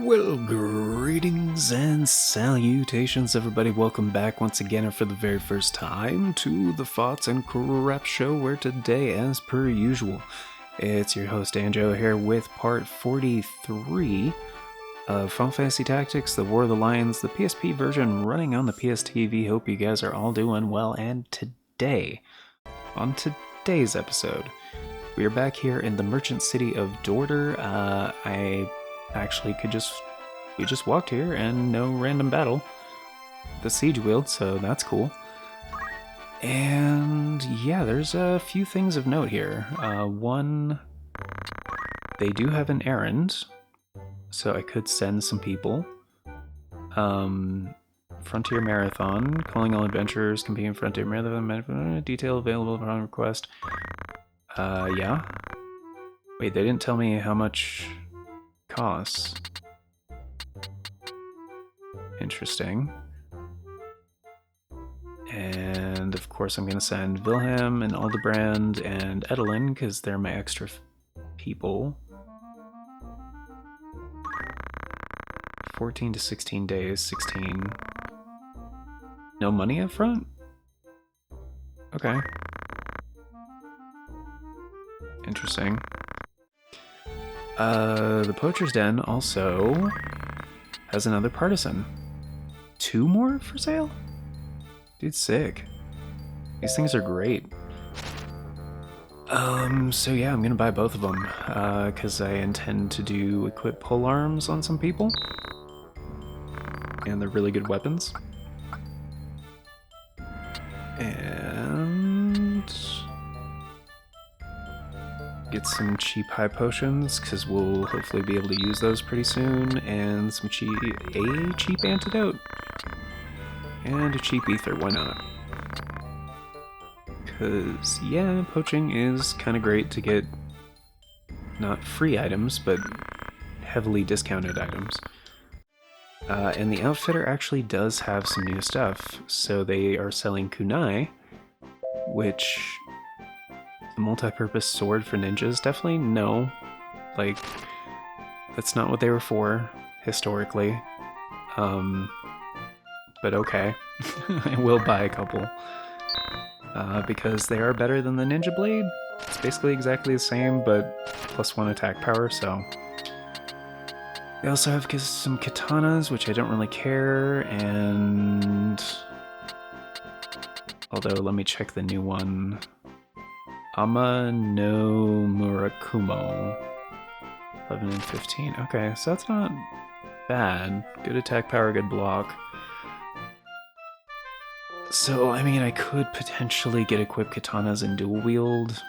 Well, greetings and salutations, everybody. Welcome back once again, and for the very first time, to the Thoughts and Crap Show, where today, as per usual, it's your host, Anjo, here with part 43 of Final Fantasy Tactics, The War of the Lions, the PSP version running on the PSTV. Hope you guys are all doing well, and on today's episode, we are back here in the merchant city of Dorter. We just walked here and no random battle. The siege wield, so that's cool. And yeah, there's a few things of note here. One, they do have an errand, so I could send some people. Frontier Marathon, calling all adventurers, competing Frontier Marathon, detail available upon request. Yeah. Wait, they didn't tell me how much costs. Interesting. And of course I'm going to send Wilhelm and Aldebrand and Edelin, because they're my extra people. 14 to 16 days, 16. No money up front? Okay. Interesting. The Poacher's Den also has another partisan. 2 more for sale? Dude, sick. These things are great. So yeah, I'm gonna buy both of them, because I intend to equip pole arms on some people. And they're really good weapons. And get some cheap high potions, because we'll hopefully be able to use those pretty soon, and some cheap antidote. And a cheap ether, why not? Because, yeah, poaching is kind of great to get not free items, but heavily discounted items. And the Outfitter actually does have some new stuff. So they are selling kunai, which... the multi-purpose sword for ninjas? Definitely no. Like, that's not what they were for, historically. But okay. I will buy a couple. Because they are better than the Ninja Blade. It's basically exactly the same, but +1 attack power, so... They also have some katanas, which I don't really care, and... although, let me check the new one. Ama no Murakumo. 11 and 15. Okay, so that's not bad. Good attack power, good block. So, I mean, I could potentially get equipped katanas and dual wield.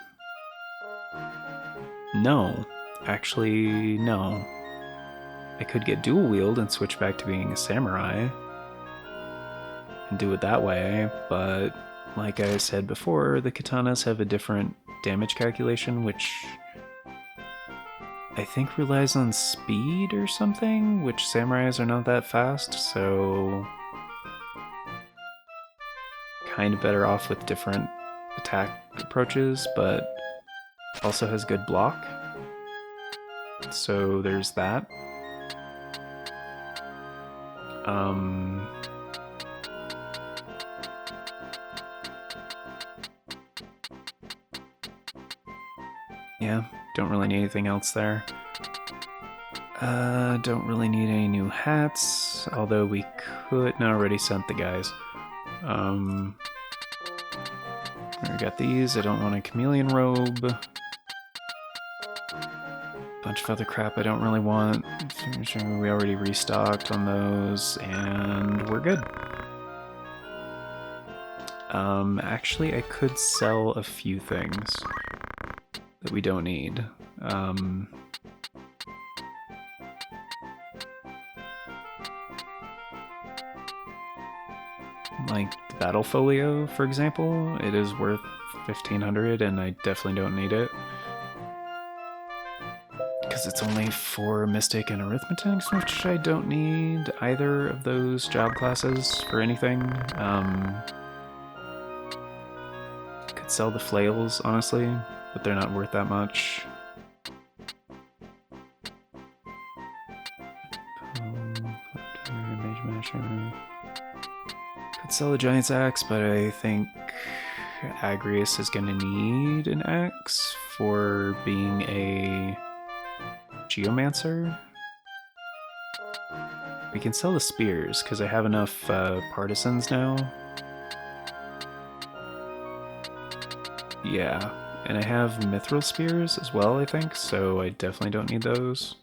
No. Actually, no. I could get dual wield and switch back to being a samurai. And do it that way, but... like I said before, the katanas have a different damage calculation, which I think relies on speed or something, which samurais are not that fast, so kind of better off with different attack approaches, but also has good block. So there's that. Yeah, don't really need anything else there. Don't really need any new hats, although we could... no, already sent the guys. We got these. I don't want a chameleon robe. Bunch of other crap I don't really want. We already restocked on those, and we're good. Actually, I could sell a few things that we don't need. Like the battle folio, for example, it is worth 1,500 and I definitely don't need it. Because it's only for Mystic and Arithmetic, which I don't need either of those job classes for anything. Could sell the flails, honestly, but they're not worth that much. Could sell the Giant's Axe, but I think Agrius is going to need an axe for being a Geomancer. We can sell the spears, because I have enough partisans now. Yeah, and I have mithril spears as well, I think, so I definitely don't need those.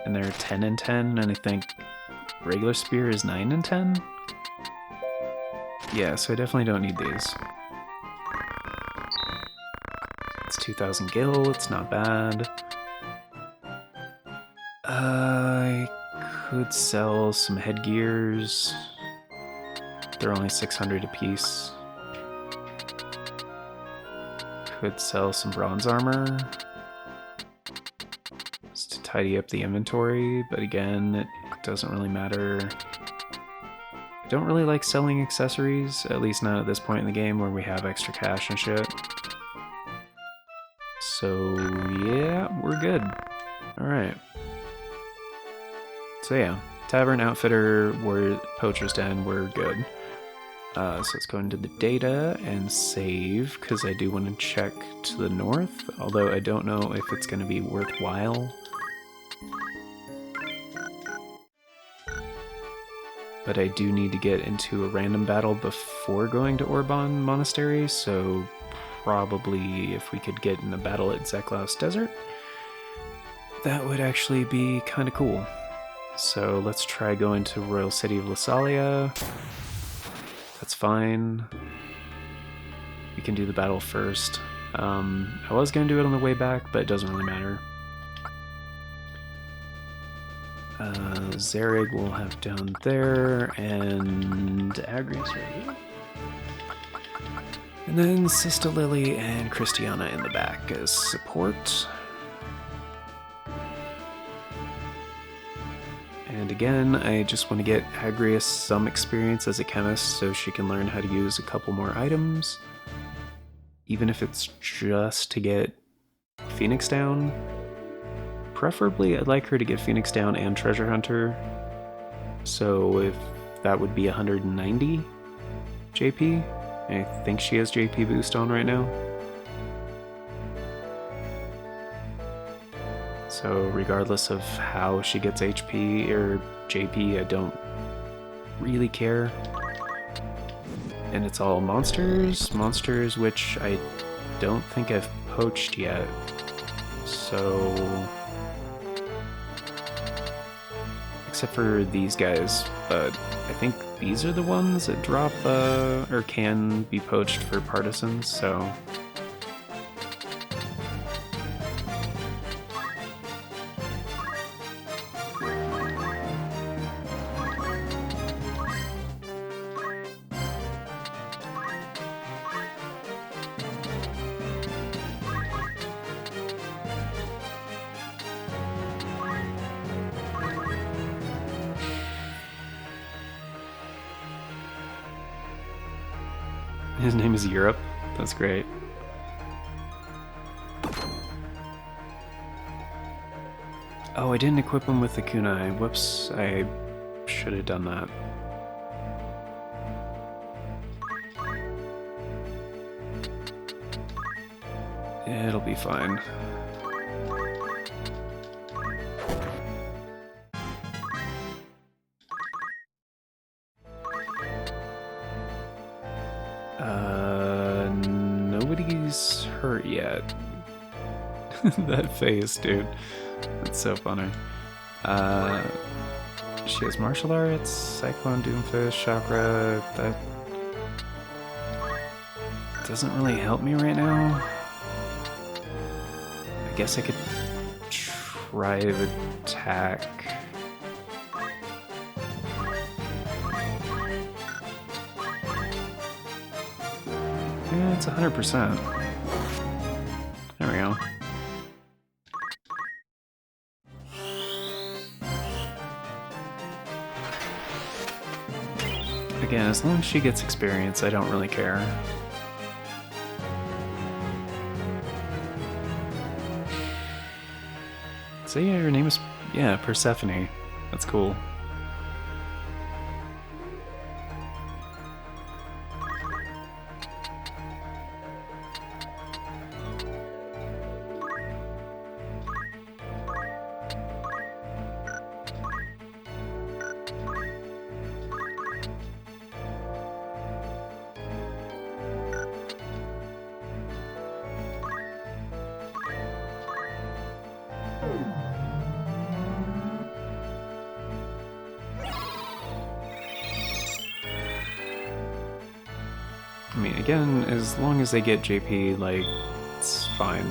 And they're 10 and 10, and I think regular spear is 9 and 10? Yeah, so I definitely don't need these. It's 2,000 gil, it's not bad. I could sell some headgears. They're only 600 apiece. Could sell some bronze armor just to tidy up the inventory, but again, it doesn't really matter. I don't really like selling accessories, at least not at this point in the game where we have extra cash and shit. So yeah, we're good. Alright. So yeah, Tavern, Outfitter, Poacher's Den, we're good. So let's go into the data and save, because I do want to check to the north, although I don't know if it's going to be worthwhile. But I do need to get into a random battle before going to Orban Monastery, so probably if we could get in a battle at Zeklaus Desert, that would actually be kind of cool. So let's try going to Royal City of Lasalia. That's fine. We can do the battle first. I was going to do it on the way back, but it doesn't really matter. Zerig we'll have down there, and Agrius right here. And then Sister Lily and Christiana in the back as support. And again, I just want to get Agrius some experience as a chemist so she can learn how to use a couple more items. Even if it's just to get Phoenix down. Preferably, I'd like her to get Phoenix down and Treasure Hunter. So if that would be 190 JP. I think she has JP boost on right now. So regardless of how she gets HP or JP, I don't really care. And it's all monsters which I don't think I've poached yet. So, except for these guys, but I think these are the ones that drop or can be poached for partisans, so his name is Europe. That's great. Oh, I didn't equip him with the kunai. Whoops, I should have done that. It'll be fine. Nobody's hurt yet. That face, dude. That's so funny. She has martial arts, Cyclone, Doomfist, Chakra. That doesn't really help me right now. I guess I could try to attack. Yeah, it's 100%. There we go. Again, as long as she gets experience, I don't really care. So yeah, your name is, Persephone. That's cool. I mean, again, as long as they get JP, like, it's fine.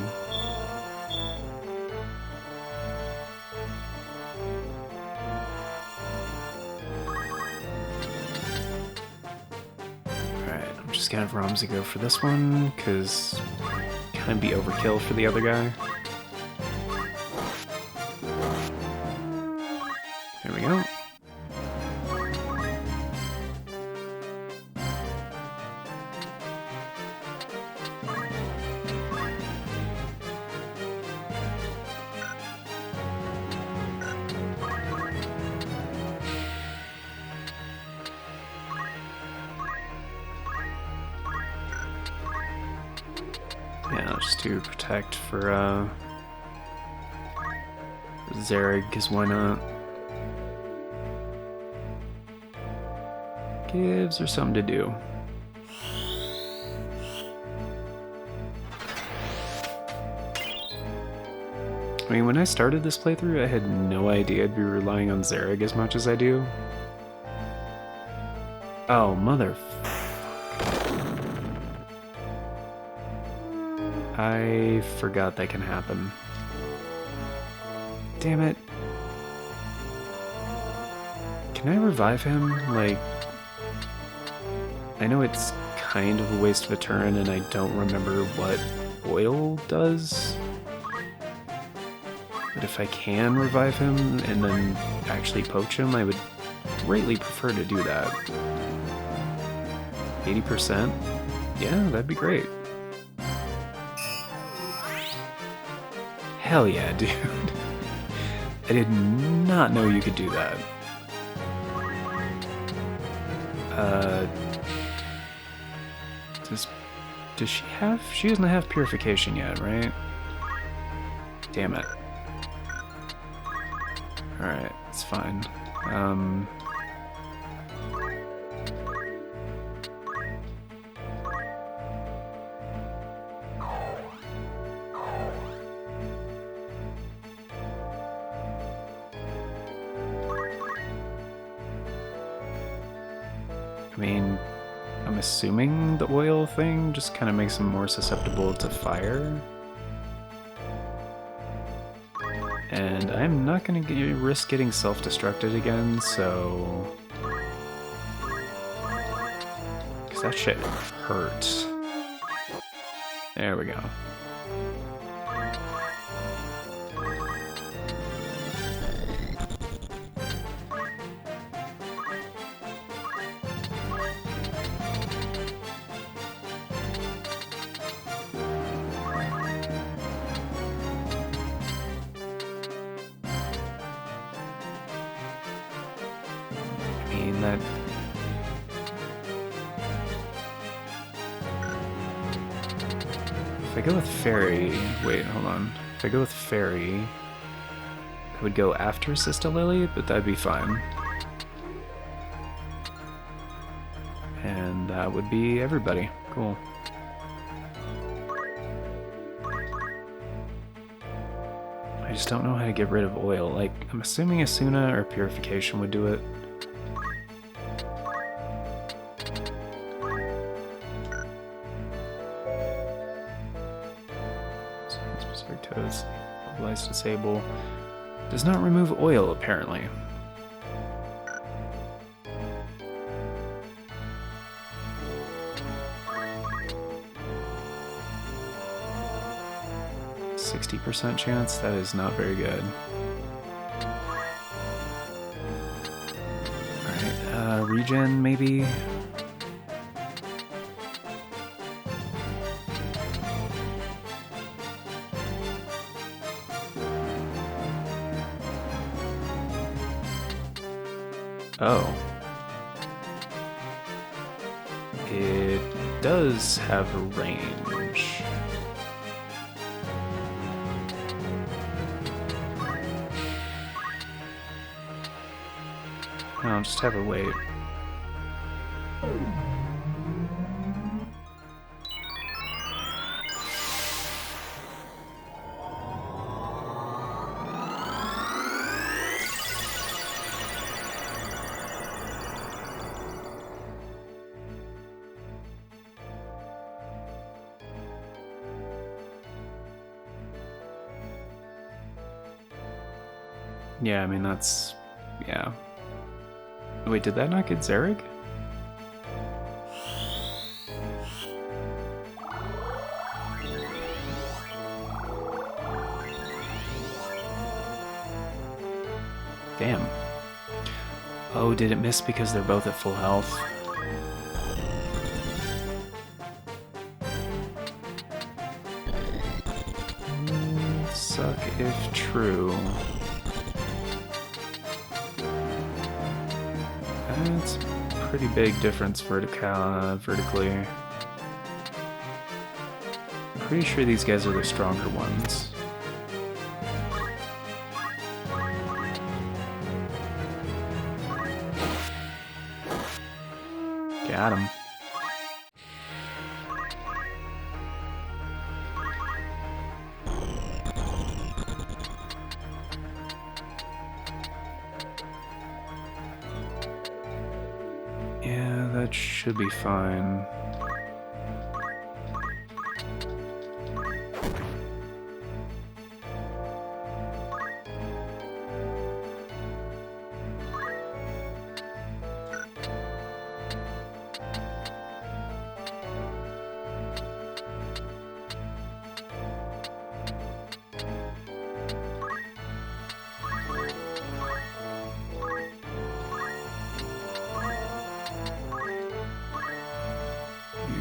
Alright, I'm just gonna have Ramsey go for this one, because kind of be overkill for the other guy. There we go. Yeah, just to protect for Zerg, because why not? Gives her something to do. I mean, when I started this playthrough, I had no idea I'd be relying on Zerg as much as I do. Oh, mother... I forgot that can happen. Damn it. Can I revive him? Like... I know it's kind of a waste of a turn, and I don't remember what oil does. But if I can revive him and then actually poach him, I would greatly prefer to do that. 80%? Yeah, that'd be great. Hell yeah, dude. I did not know you could do that. Does she have... She doesn't have purification yet, right? Damn it. Alright, it's fine. I mean, I'm assuming the oil thing just kind of makes him more susceptible to fire. And I'm not going to risk getting self-destructed again, so... because that shit hurts. There we go. That if I go with Fairy, wait, hold on. If I go with Fairy, I would go after Sister Lily, but that'd be fine. And that would be everybody. Cool. I just don't know how to get rid of oil. Like, I'm assuming Asuna or Purification would do it. Toes, mobilize, disable. Does not remove oil, apparently. %60 chance? That is not very good. Alright, regen, maybe? Oh. It does have a range. I'll just have her wait. Yeah, I mean, that's... yeah. Wait, did that not get Zerg? Damn. Oh, did it miss because they're both at full health? Suck if true. That's a pretty big difference vertically. I'm pretty sure these guys are the stronger ones. Got him. Yeah, that should be fine.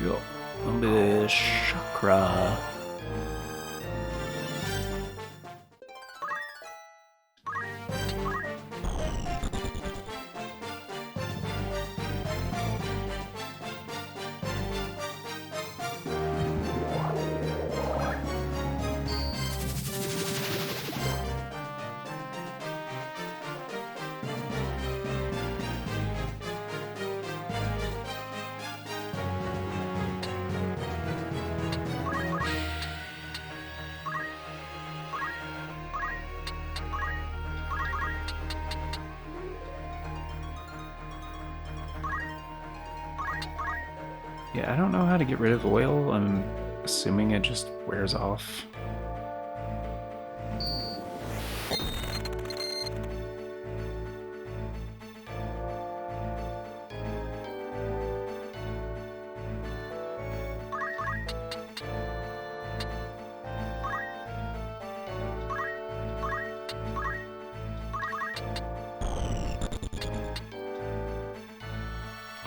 Yo, a bit of chakra. Yeah, I don't know how to get rid of oil. I'm assuming it just wears off.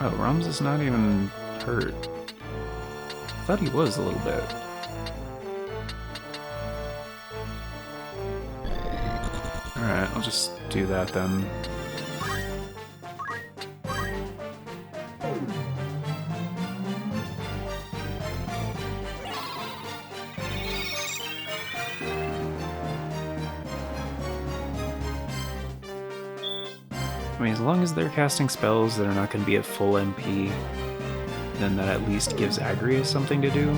Oh, Rums is not even hurt. I thought he was a little bit. Alright, I'll just do that then. I mean, as long as they're casting spells that are not going to be at full MP, then that at least gives Agrius something to do.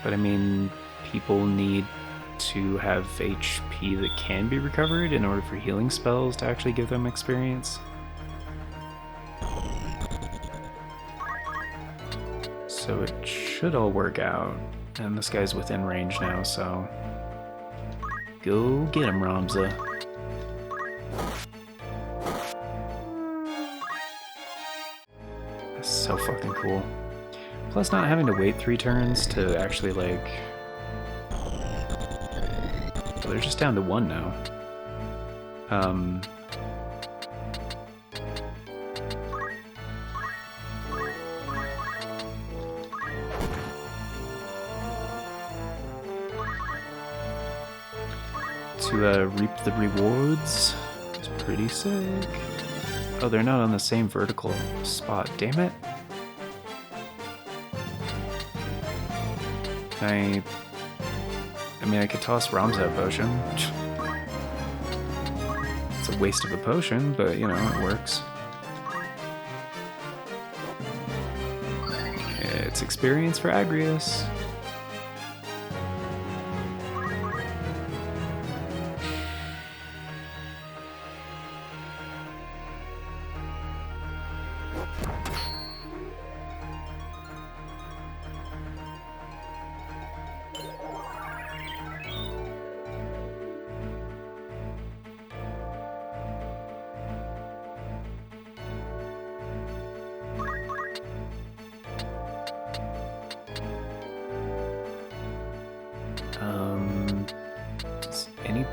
But I mean, people need to have HP that can be recovered in order for healing spells to actually give them experience. So it should all work out. And this guy's within range now, so... go get him, Ramza. That's so fucking cool. Plus not having to wait 3 turns to actually, like... well, they're just down to 1 now. To reap the rewards. It's pretty sick. Oh, they're not on the same vertical spot. Damn it. I mean, I could toss Ramza a potion. It's a waste of a potion, but, you know, it works. It's experience for Agrius.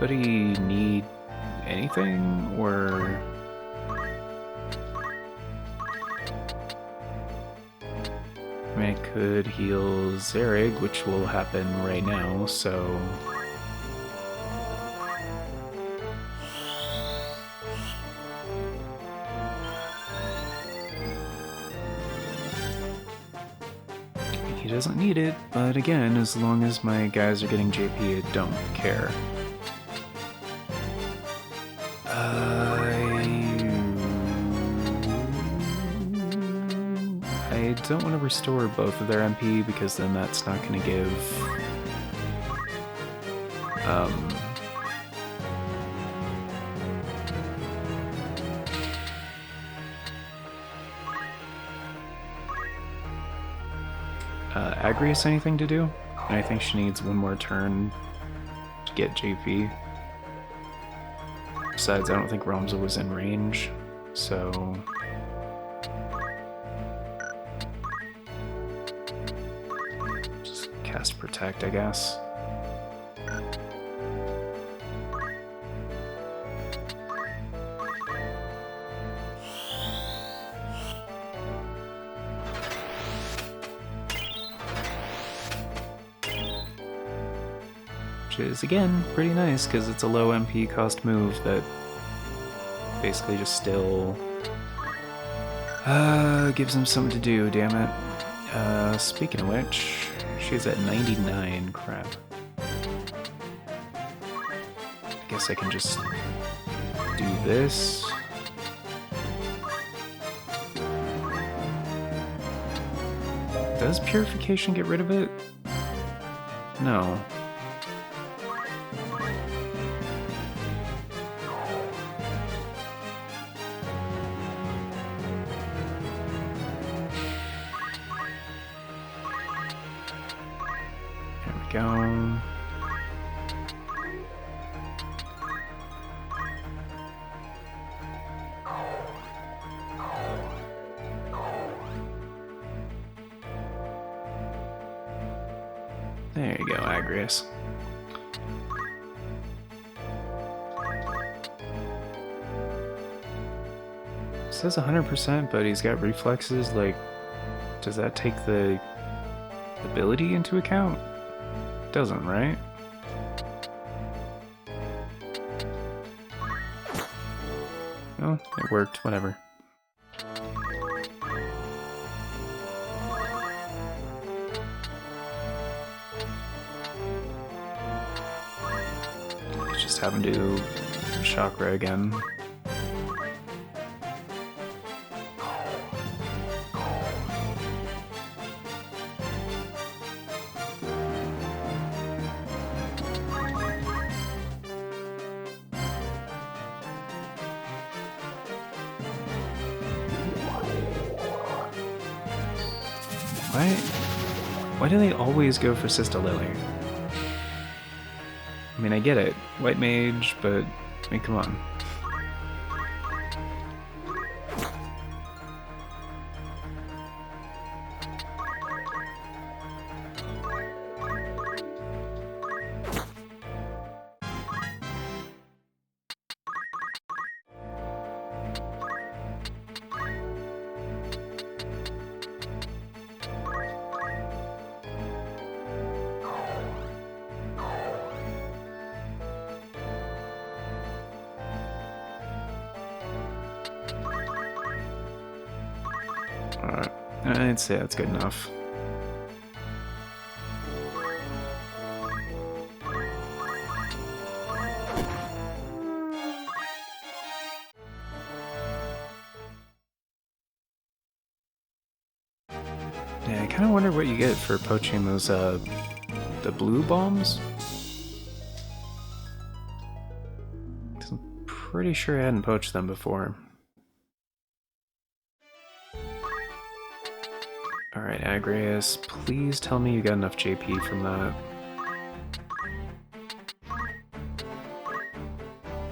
anybody need anything, or... I mean, I could heal Zerrig, which will happen right now, so... He doesn't need it, but again, as long as my guys are getting JP, I don't care. I don't want to restore both of their MP because then that's not going to give... Agrius anything to do? And I think she needs one more turn to get JP. Besides, I don't think Ramza was in range, so... just cast Protect, I guess. Which is, again, pretty nice, because it's a low MP cost move that basically just still gives him something to do, damn it. Speaking of which, she's at 99, crap. I guess I can just do this. Does Purification get rid of it? No. Go. There you go, Agrius. It says 100%, but he's got reflexes. Like, does that take the ability into account? Doesn't, right? Oh, it worked, whatever. Just have him do chakra again. Why do they always go for Sister Lily? I mean, I get it. White Mage, but I mean, come on. Alright, I'd say that's good enough. Yeah, I kind of wonder what you get for poaching those, the blue bombs. I'm pretty sure I hadn't poached them before. Alright, Agrius, please tell me you got enough JP from that.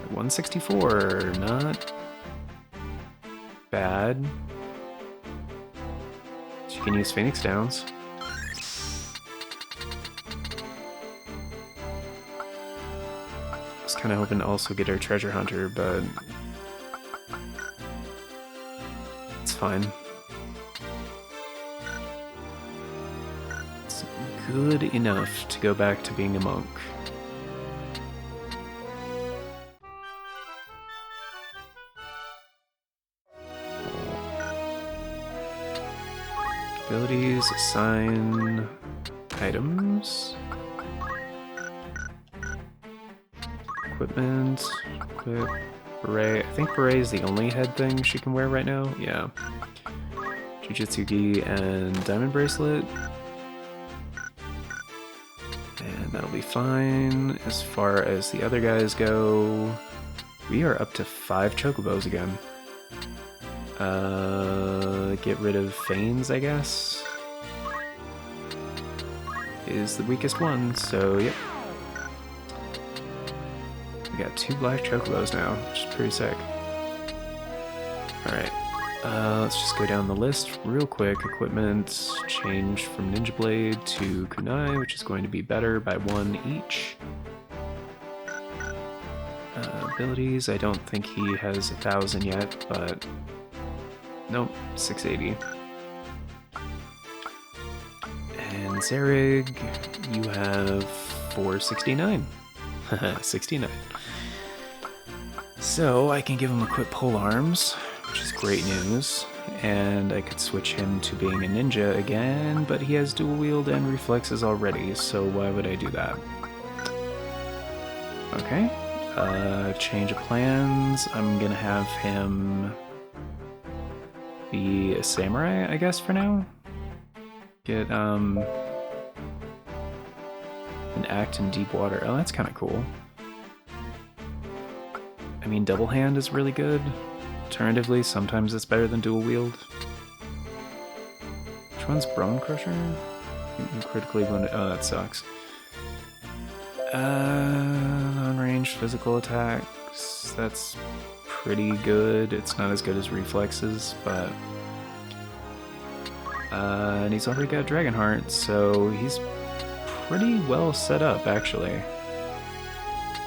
164, not bad. So you can use Phoenix Downs. I was kind of hoping to also get our treasure hunter, but it's fine. It's good enough to go back to being a monk. Abilities, assign items. Equipment, equip, beret. I think beret is the only head thing she can wear right now. Yeah. Jujutsu gi and diamond bracelet. And that'll be fine. As far as the other guys go, we are up to 5 chocobos again. Get rid of Feigns, I guess, is the weakest one, so yep. We got 2 black chocobos now, which is pretty sick. Alright, let's just go down the list real quick. Equipment, change from Ninja Blade to Kunai, which is going to be better by 1 each. Abilities, I don't think he has 1,000 yet, but nope, 680. And Zerig, you have 469. 69. So I can give him equip pole arms, which is great news. And I could switch him to being a ninja again, but he has dual wield and reflexes already, so why would I do that? Okay. Change of plans. I'm gonna have him be a samurai, I guess, for now. Get, an act in deep water. Oh, that's kind of cool. I mean, double hand is really good. Alternatively, sometimes it's better than dual wield. Which one's Bone Crusher? Critically wounded. Oh, that sucks. Non-ranged physical attacks. That's pretty good. It's not as good as reflexes, but and he's already got Dragonheart, so he's pretty well set up, actually.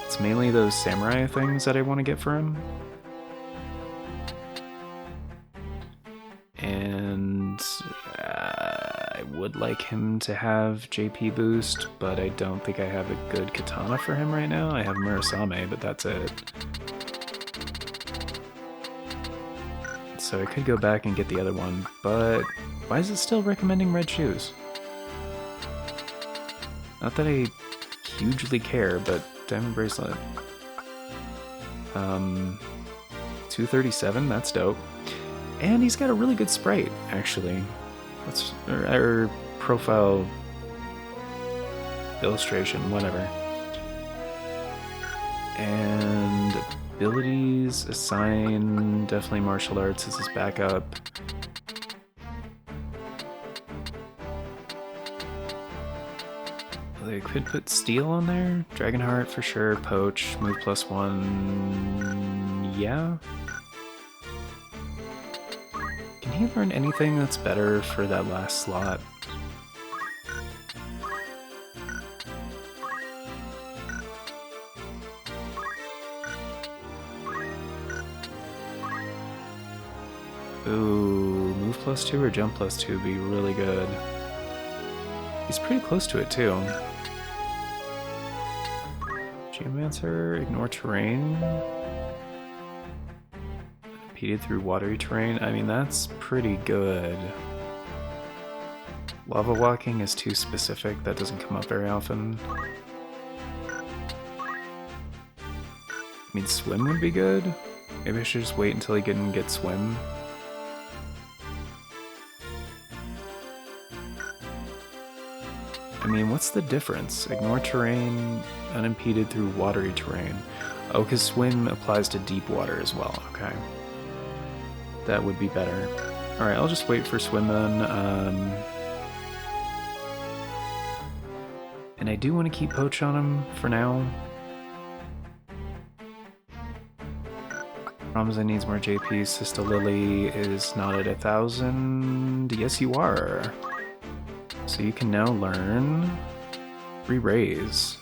It's mainly those samurai things that I want to get for him. And I would like him to have JP boost, but I don't think I have a good katana for him right now. I have Murasame, but that's it. So I could go back and get the other one, but why is it still recommending red shoes? Not that I hugely care, but diamond bracelet. 237, that's dope. And he's got a really good sprite, actually. That's or profile illustration, whatever. And abilities, assign, definitely martial arts as his backup. I could put steel on there. Dragonheart for sure, poach, move +1, yeah. Can he learn anything that's better for that last slot? Ooh, move +2 or jump +2 would be really good. He's pretty close to it too. Geomancer, ignore terrain. Impeded through watery terrain. I mean, that's pretty good. Lava walking is too specific. That doesn't come up very often. I mean, swim would be good. Maybe I should just wait until he can get swim. I mean, what's the difference? Ignore terrain, unimpeded through watery terrain. Oh, because swim applies to deep water as well. Okay. That would be better. Alright, I'll just wait for swim then. And I do want to keep poach on him for now. Ramza needs more JP. Sister Lily is not at 1,000. Yes, you are. So you can now learn Re-Raise.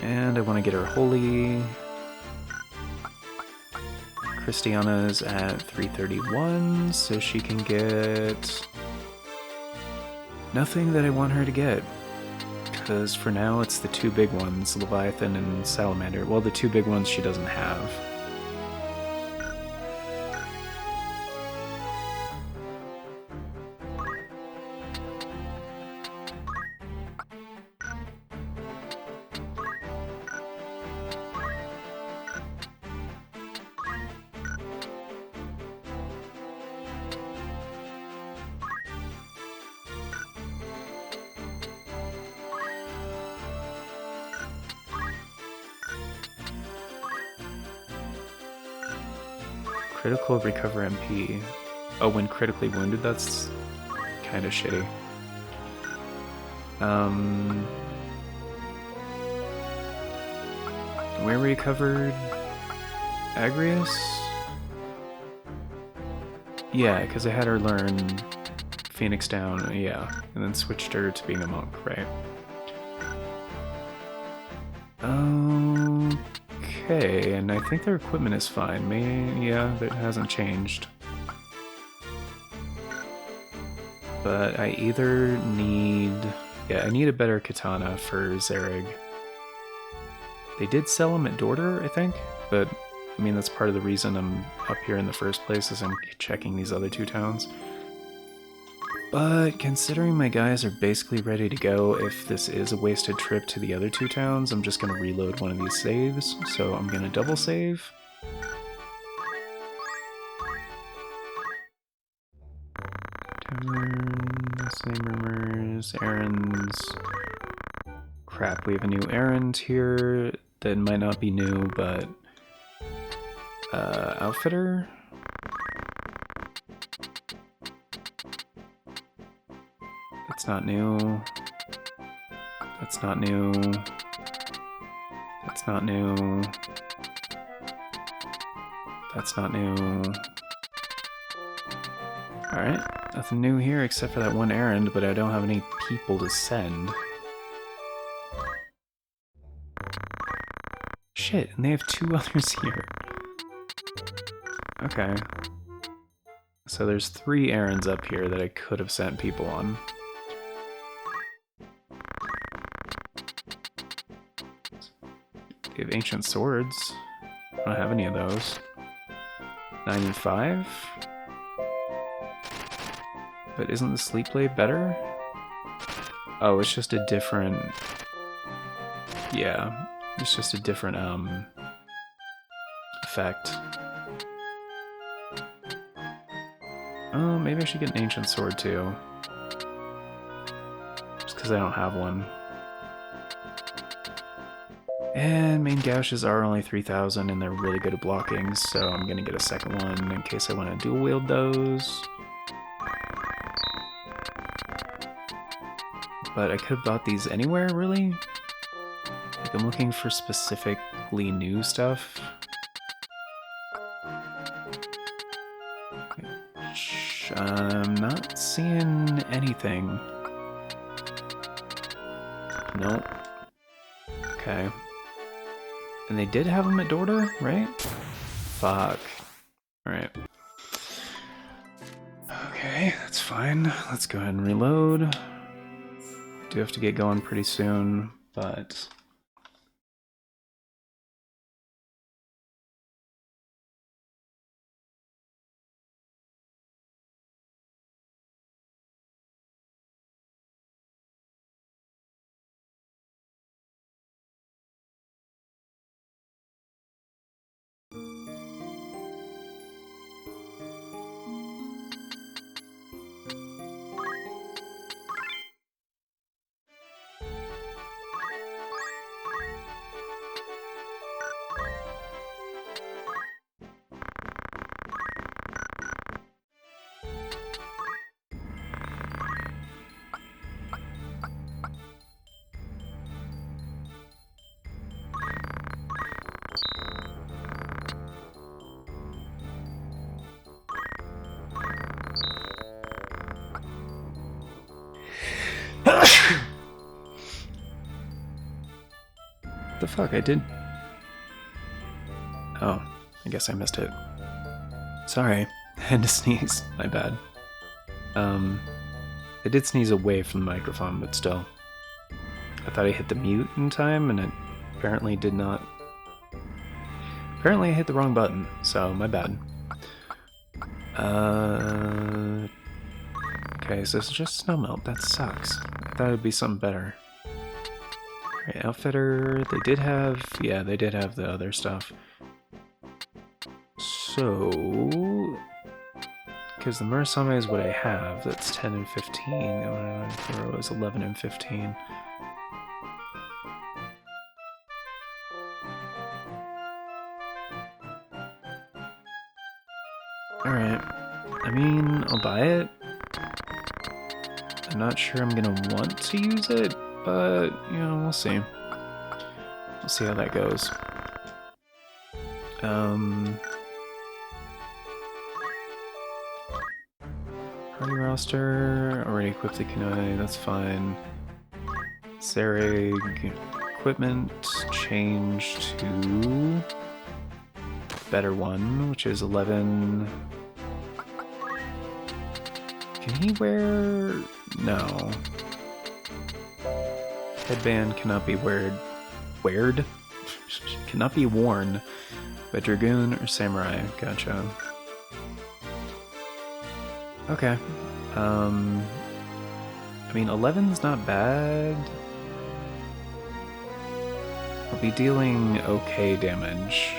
And I want to get her holy. Christiana's at 331, so she can get nothing that I want her to get. Because for now it's the two big ones, Leviathan and Salamander. Well, the two big ones she doesn't have. Critical recover MP. Oh, when critically wounded, that's kind of shitty. Where recovered Agrius? Yeah, because I had her learn Phoenix down, yeah, and then switched her to being a monk, right? Okay, and I think their equipment is fine. Yeah, that hasn't changed. But I either need... Yeah, I need a better katana for Zereg. They did sell them at Dorter, I think, but I mean, that's part of the reason I'm up here in the first place, is I'm checking these other two towns. But considering my guys are basically ready to go, if this is a wasted trip to the other two towns, I'm just going to reload one of these saves. So I'm going to double save. Same rumors, errands. Crap, we have a new errand here that might not be new, but... Outfitter? That's not new. That's not new. That's not new. That's not new. Alright, nothing new here except for that one errand, but I don't have any people to send. Shit, and they have two others here. Okay. So there's 3 errands up here that I could have sent people on. They have ancient swords. I don't have any of those. 9 and 5? But isn't the sleep blade better? Oh, it's just a different... Yeah, it's just a different, effect. Oh, maybe I should get an ancient sword too. Just because I don't have one. And main gouges are only 3,000 and they're really good at blocking, so I'm gonna get a second one in case I want to dual wield those. But I could have bought these anywhere, really? Like, I'm looking for specifically new stuff. I'm not seeing anything. Nope. Okay. And they did have them at Dorter, right? Fuck. Alright. Okay, that's fine. Let's go ahead and reload. Do have to get going pretty soon, but... fuck, I did... Oh, I guess I missed it. Sorry, I had to sneeze. My bad. I did sneeze away from the microphone, but still. I thought I hit the mute in time, and it apparently did not. Apparently I hit the wrong button, so my bad. Okay, so it's just snow melt. That sucks. I thought it'd be something better. Alright, outfitter. They did have... Yeah, they did have the other stuff. So... Because the Murasame is what I have. That's 10 and 15. It was 11 and 15. Alright. I mean, I'll buy it. I'm not sure I'm gonna want to use it, but, you know, we'll see. We'll see how that goes. Party roster, already equipped the kunai, that's fine. Zereg, equipment, changed to better one, which is 11. Can he wear... No. Headband cannot be weared? Cannot be worn by Dragoon or Samurai. Gotcha. Okay. I mean, 11's not bad. I'll be dealing okay damage.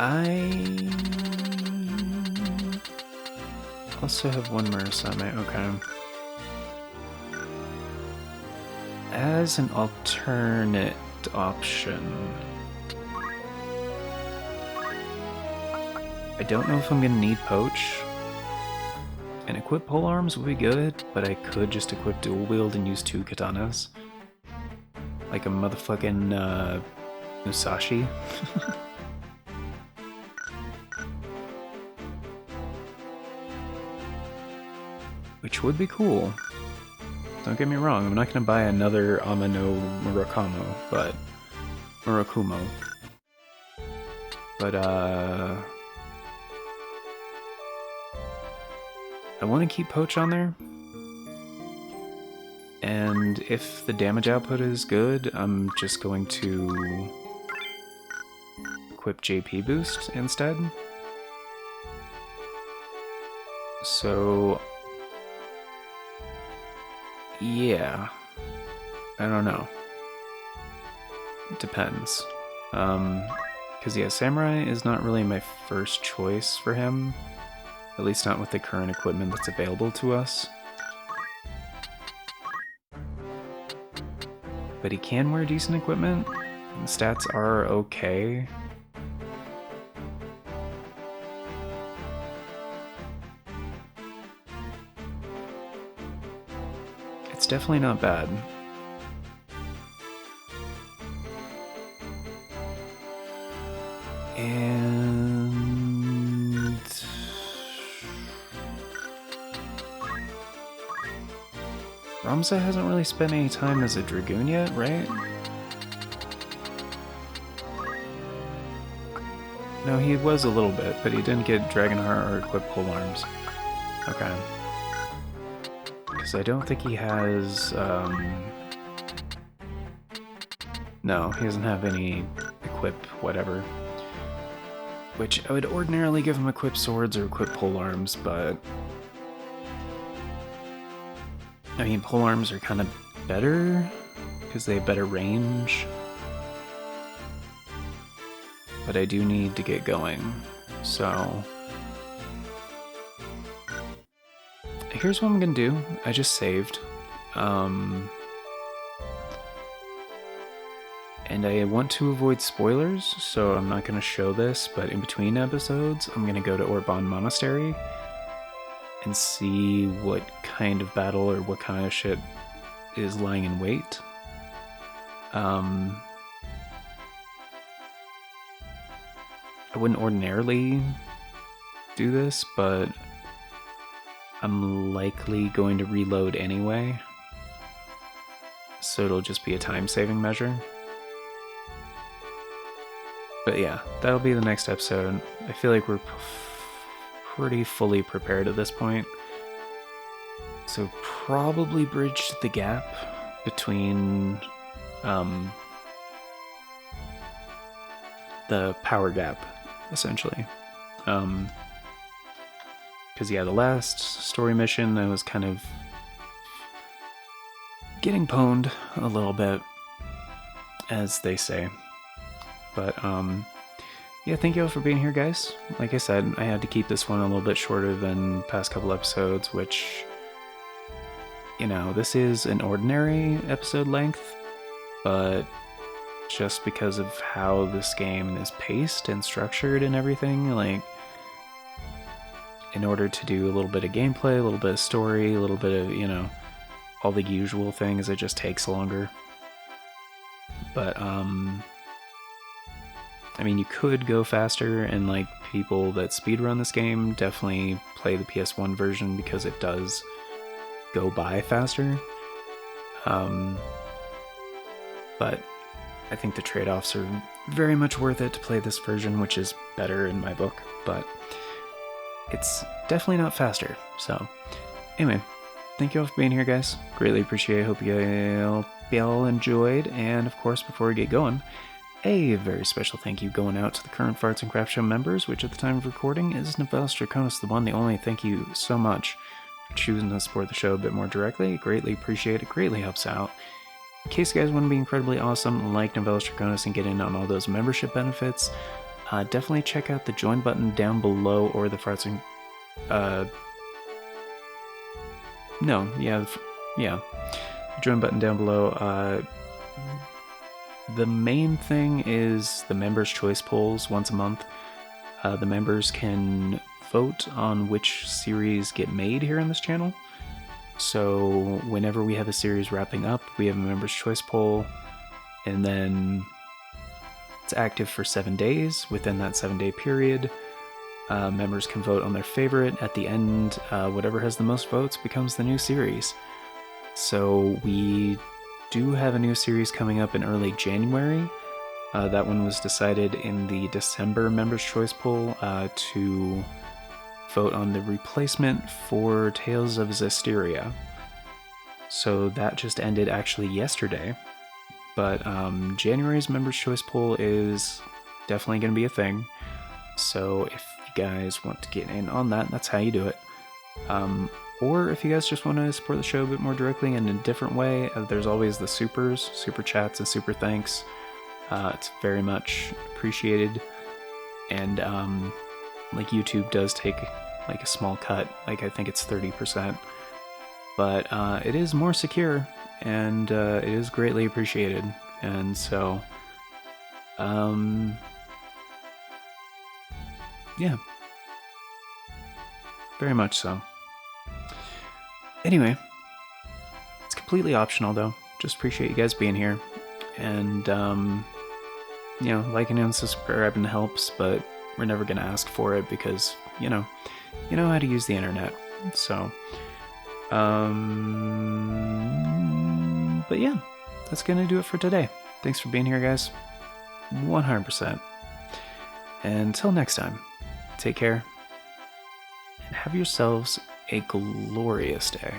I also have one Murasame, okay. As an alternate option, I don't know if I'm gonna need Poach. And equip polearms would be good, but I could just equip dual wield and use 2 katanas. Like a motherfucking Musashi. Which would be cool. Don't get me wrong, I'm not gonna buy another Amano Murakumo. But I want to keep Poach on there. And if the damage output is good, I'm just going to equip JP boost instead. So yeah, I don't know. It depends. Because yeah, Samurai is not really my first choice for him. At least not with the current equipment that's available to us. But he can wear decent equipment, and the stats are okay. It's definitely not bad. And Ramza hasn't really spent any time as a Dragoon yet, right? No, he was a little bit, but he didn't get Dragonheart or equip polearms. Okay. Because I don't think he has, no, he doesn't have any equip whatever. Which I would ordinarily give him equip swords or equip polearms, but I mean, polearms are kind of better because they have better range. But I do need to get going, so here's what I'm gonna do. I just saved. And And I want to avoid spoilers, so I'm not going to show this, but in between episodes, I'm going to go to Orban Monastery and see what kind of battle or what kind of shit is lying in wait. I wouldn't ordinarily do this, but I'm likely going to reload anyway, so it'll just be a time-saving measure. But yeah, that'll be the next episode. I feel like we're pretty fully prepared at this point. So probably bridge the gap between the power gap, essentially. Because yeah, the last story mission, I was kind of getting pwned a little bit, as they say. But yeah, thank you all for being here, guys. Like I said, I had to keep this one a little bit shorter than past couple episodes, which, you know, this is an ordinary episode length, but just because of how this game is paced and structured and everything, like, in order to do a little bit of gameplay, a little bit of story, a little bit of, you know, all the usual things, it just takes longer. But, I mean, you could go faster, and like people that speedrun this game definitely play the PS1 version because it does go by faster. But I think the trade-offs are very much worth it to play this version, which is better in my book, but it's definitely not faster. So anyway, thank you all for being here, guys. Greatly appreciate it. Hope you all enjoyed. And of course, before we get going, a very special thank you going out to the current Farts and Craft Show members, which at the time of recording is Novellis Draconis, the one, the only. Thank you so much for choosing to support the show a bit more directly. Greatly appreciate it. Greatly helps out. In case you guys want to be incredibly awesome, like Novellis Draconis and get in on all those membership benefits, definitely check out the join button down below, or the Farts and... join button down below. The main thing is the members' choice polls once a month. The members can vote on which series get made here on this channel. So whenever we have a series wrapping up, we have a members' choice poll, and then it's active for 7 days. Within that 7-day period, members can vote on their favorite. At the end, whatever has the most votes becomes the new series. So we do have a new series coming up in early January. That one was decided in the December Members' Choice poll to vote on the replacement for Tales of Zestiria. So that just ended actually yesterday. But January's Members' Choice poll is definitely going to be a thing. So if you guys want to get in on that, that's how you do it. Or if you guys just want to support the show a bit more directly in a different way, there's always the supers, super chats, and super thanks. It's very much appreciated. And like YouTube does take like a small cut, like I think it's 30%. But it is more secure, and it is greatly appreciated. And so, yeah, very much so. Anyway, it's completely optional though. Just appreciate you guys being here. And, you know, liking and subscribing helps, but we're never going to ask for it because, you know how to use the internet. So, but yeah, that's going to do it for today. Thanks for being here, guys. 100%. Until next time, take care and have yourselves a glorious day.